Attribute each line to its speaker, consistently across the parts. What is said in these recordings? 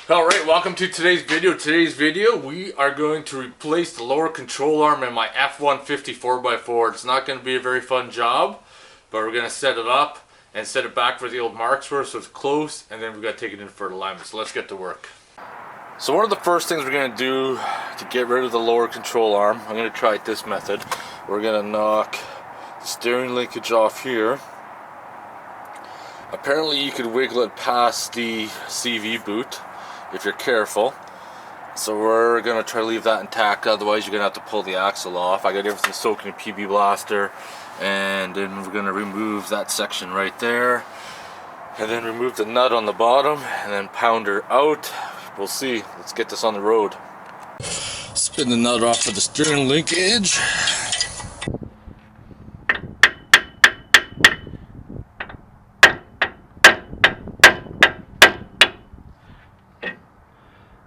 Speaker 1: Alright, welcome to today's video. Today's video, we are going to replace the lower control arm in my F150 4x4. It's not going to be a very fun job, but we're going to set it up and set it back where the old marks were so it's close, and then we've got to take it in for alignment. So let's get to work. So one of the first things we're going to do to get rid of the lower control arm, I'm going to try it this method. We're going to knock the steering linkage off here. Apparently you could wiggle it past the CV boot if you're careful. So we're going to try to leave that intact, otherwise you're going to have to pull the axle off. I got everything soaking in PB Blaster, and then we're going to remove that section right there, and then remove the nut on the bottom, and then pound her out. We'll see. Let's get this on the road. Spin the nut off of the steering linkage.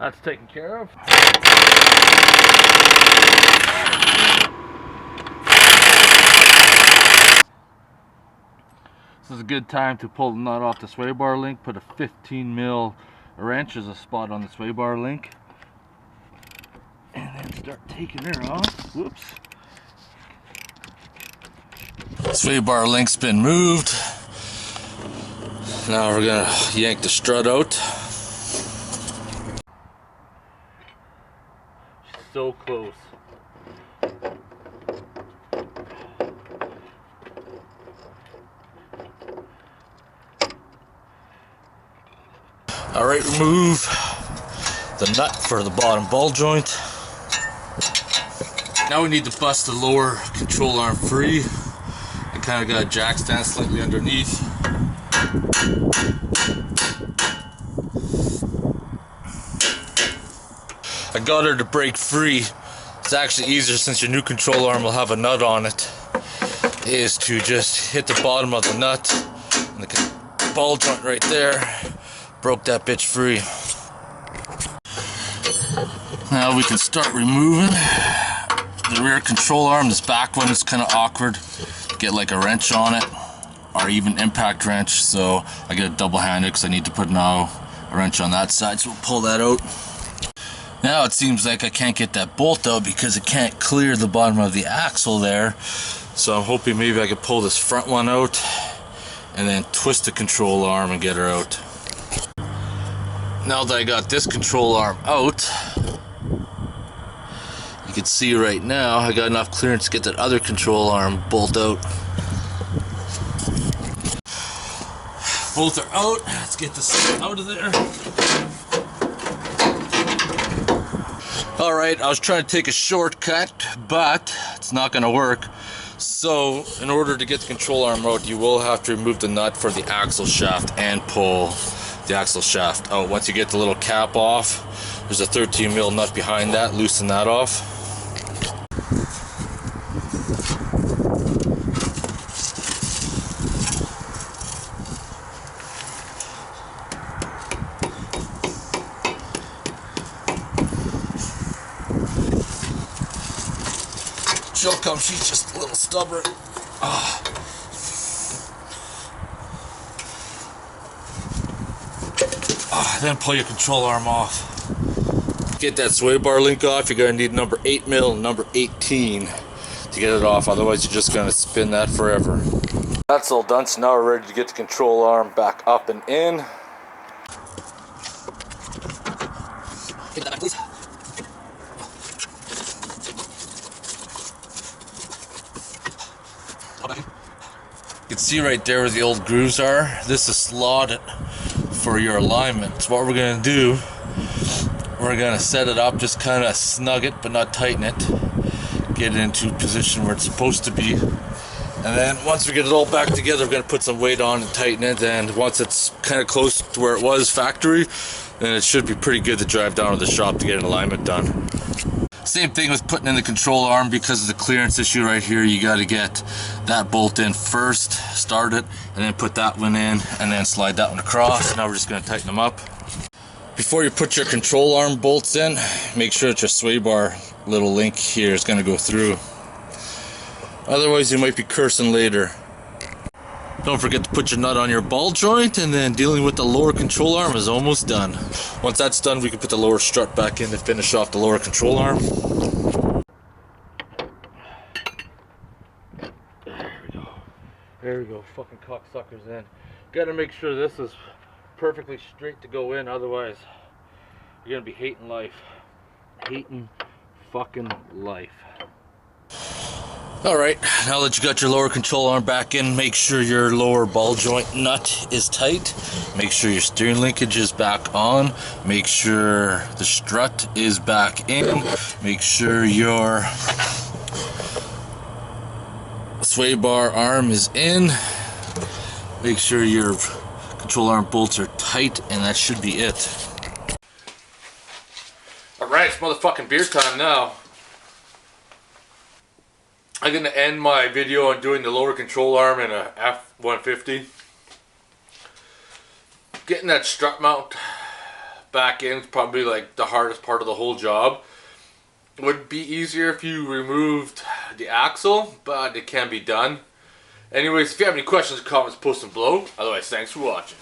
Speaker 1: That's taken care of. This is a good time to pull the nut off the sway bar link. Put a 15mm wrench as a spot on the sway bar link, and then start taking her off. Whoops. Sway bar link's been moved. Now we're gonna yank the strut out. So close. Alright, remove the nut for the bottom ball joint. Now we need to bust the lower control arm free. I kind of got a jack stand slightly underneath. I got her to break free. It's actually easier since your new control arm will have a nut on it, is to just hit the bottom of the nut and the ball joint right there. Broke that bitch free. Now we can start removing the rear control arm. This back one is kind of awkward. Get like a wrench on it, or even impact wrench. So I get a double-handed because I need to put now a wrench on that side. So we'll pull that out. Now it seems like I can't get that bolt out because it can't clear the bottom of the axle there. So I'm hoping maybe I could pull this front one out and then twist the control arm and get her out. Now that I got this control arm out, you can see right now I got enough clearance to get that other control arm bolt out. Both are out. Let's get this out of there. Alright, I was trying to take a shortcut, but it's not going to work. So, in order to get the control arm out, you will have to remove the nut for the axle shaft and pull the axle shaft out. Once you get the little cap off, there's a 13mm nut behind that. Loosen that off. She'll come, she's just a little stubborn. Then pull your control arm off. Get that sway bar link off, you're going to need number 8mm and number 18 to get it off, otherwise you're just going to spin that forever. That's all done, so now we're ready to get the control arm back up and in. Give that back, please. You can see right there where the old grooves are. This is slotted for your alignment. So what we're going to do, we're going to set it up, just kind of snug it but not tighten it, get it into position where it's supposed to be, and then once we get it all back together, we're going to put some weight on and tighten it, and once it's kind of close to where it was factory, then it should be pretty good to drive down to the shop to get an alignment done. Same thing with putting in the control arm. Because of the clearance issue right here, you got to get that bolt in first, start it, and then put that one in, and then slide that one across. Now we're just going to tighten them up. Before you put your control arm bolts in, make sure that your sway bar little link here is going to go through. Otherwise you might be cursing later. Don't forget to put your nut on your ball joint, and then dealing with the lower control arm is almost done. Once that's done, we can put the lower strut back in to finish off the lower control arm. There we go, fucking cocksuckers in. Gotta make sure this is perfectly straight to go in, otherwise you're gonna be hating life. Hating fucking life. Alright, now that you got your lower control arm back in, make sure your lower ball joint nut is tight. Make sure your steering linkage is back on. Make sure the strut is back in. Make sure your sway bar arm is in. Make sure your control arm bolts are tight, and that should be it. Alright, it's motherfucking beer time now. I'm going to end my video on doing the lower control arm in a F150. Getting that strut mount back in is probably like the hardest part of the whole job. It would be easier if you removed the axle, but it can be done. Anyways, if you have any questions or comments, post them below. Otherwise, thanks for watching.